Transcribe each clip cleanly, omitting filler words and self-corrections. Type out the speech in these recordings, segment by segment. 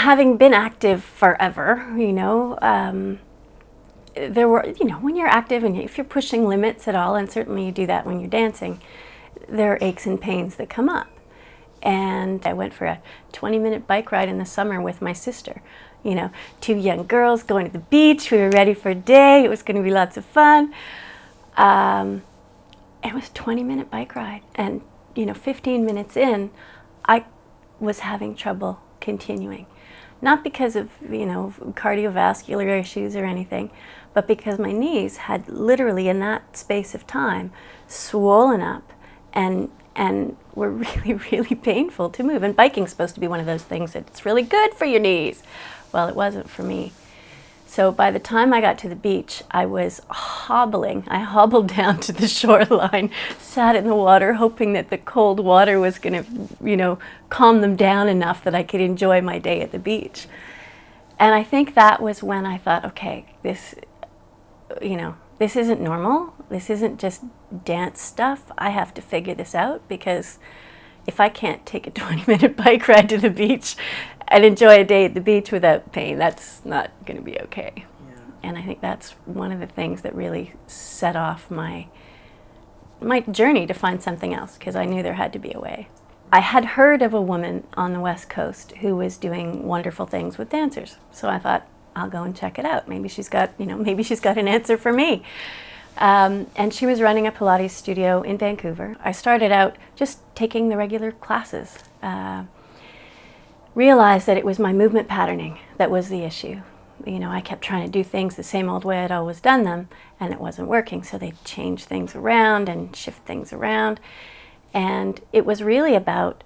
having been active forever, there were, when you're active and if you're pushing limits at all, and certainly you do that when you're dancing, there are aches and pains that come up. And I went for a 20-minute bike ride in the summer with my sister. Two young girls going to the beach. We were ready for a day. It was going to be lots of fun. It was a 20-minute bike ride. And, 15 minutes in, I was having trouble continuing. Not because of, cardiovascular issues or anything, but because my knees had literally in that space of time swollen up and were really, really painful to move. And biking's supposed to be one of those things that it's really good for your knees. Well, it wasn't for me. So by the time I got to the beach, I was hobbling. I hobbled down to the shoreline, sat in the water, hoping that the cold water was going to, calm them down enough that I could enjoy my day at the beach. And I think that was when I thought, okay, this isn't normal. This isn't just dance stuff. I have to figure this out, because if I can't take a 20-minute bike ride to the beach and enjoy a day at the beach without pain, that's not going to be okay. Yeah. And I think that's one of the things that really set off my journey to find something else, because I knew there had to be a way. I had heard of a woman on the West Coast who was doing wonderful things with dancers. So I thought, I'll go and check it out. Maybe she's got an answer for me. And she was running a Pilates studio in Vancouver. I started out just taking the regular classes. Realized that it was my movement patterning that was the issue. I kept trying to do things the same old way I'd always done them, and it wasn't working. So they changed things around and shift things around. And it was really about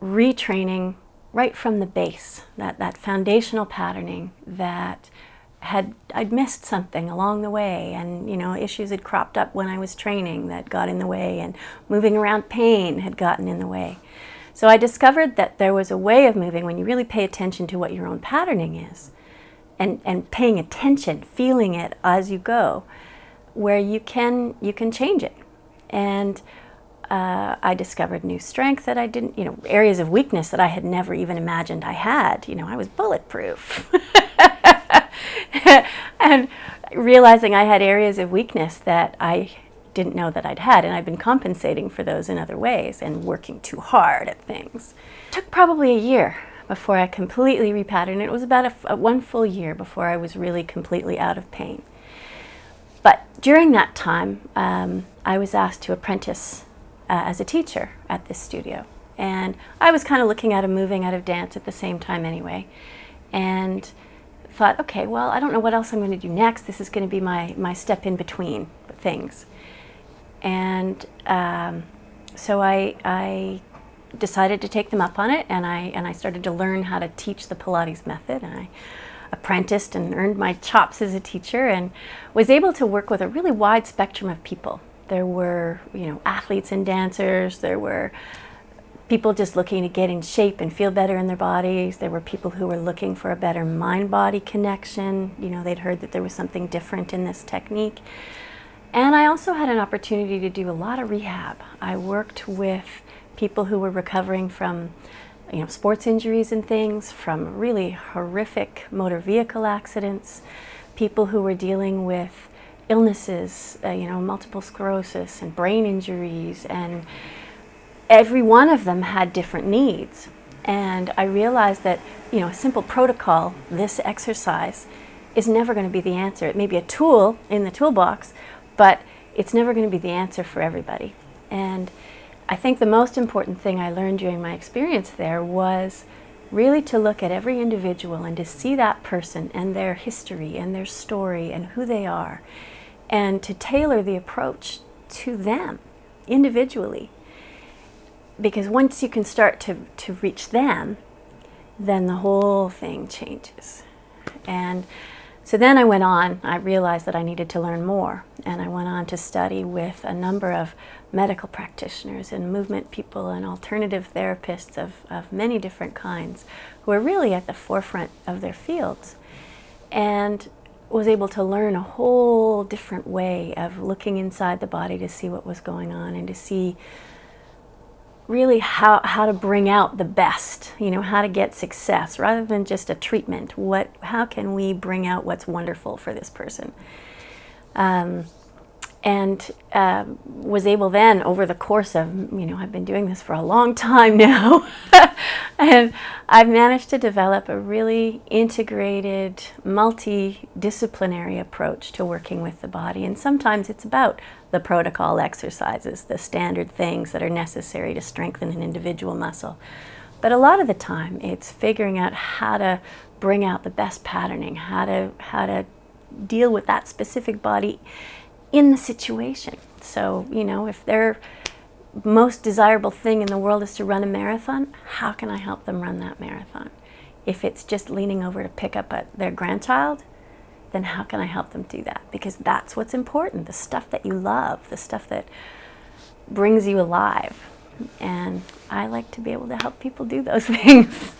retraining right from the base, that foundational patterning that I'd missed something along the way, and issues had cropped up when I was training that got in the way, and moving around pain had gotten in the way. So I discovered that there was a way of moving when you really pay attention to what your own patterning is, and paying attention, feeling it as you go, where you can change it. And I discovered new strength that I didn't, areas of weakness that I had never even imagined I had. I was bulletproof. And realizing I had areas of weakness that I didn't know that I'd had, and I'd been compensating for those in other ways and working too hard at things. It took probably a year before I completely repatterned. It was about one full year before I was really completely out of pain. But during that time, I was asked to apprentice as a teacher at this studio. And I was kind of looking at moving out of dance at the same time anyway. And thought, okay, well, I don't know what else I'm going to do next. This is going to be my step in between things. And so I decided to take them up on it, and I started to learn how to teach the Pilates method, and I apprenticed and earned my chops as a teacher, and was able to work with a really wide spectrum of people. There were, athletes and dancers. There were people just looking to get in shape and feel better in their bodies. There were people who were looking for a better mind-body connection. They'd heard that there was something different in this technique. And I also had an opportunity to do a lot of rehab. I worked with people who were recovering from sports injuries and things, from really horrific motor vehicle accidents, people who were dealing with illnesses, multiple sclerosis and brain injuries, and every one of them had different needs. And I realized that, a simple protocol, this exercise, is never going to be the answer. It may be a tool in the toolbox, but it's never going to be the answer for everybody. And I think the most important thing I learned during my experience there was really to look at every individual and to see that person and their history and their story and who they are, and to tailor the approach to them individually. Because once you can start to reach them, then the whole thing changes. And so then I realized that I needed to learn more, and I went on to study with a number of medical practitioners and movement people and alternative therapists of many different kinds who are really at the forefront of their fields, and was able to learn a whole different way of looking inside the body to see what was going on and to see really how to bring out the best, how to get success rather than just a treatment. How can we bring out what's wonderful for this person? And was able then, over the course of, I've been doing this for a long time now, and I've managed to develop a really integrated, multidisciplinary approach to working with the body. And sometimes it's about the protocol exercises, the standard things that are necessary to strengthen an individual muscle. But a lot of the time, it's figuring out how to bring out the best patterning, how to deal with that specific body in the situation. So, if their most desirable thing in the world is to run a marathon, how can I help them run that marathon? If it's just leaning over to pick up their grandchild, then how can I help them do that? Because that's what's important, the stuff that you love, the stuff that brings you alive. And I like to be able to help people do those things.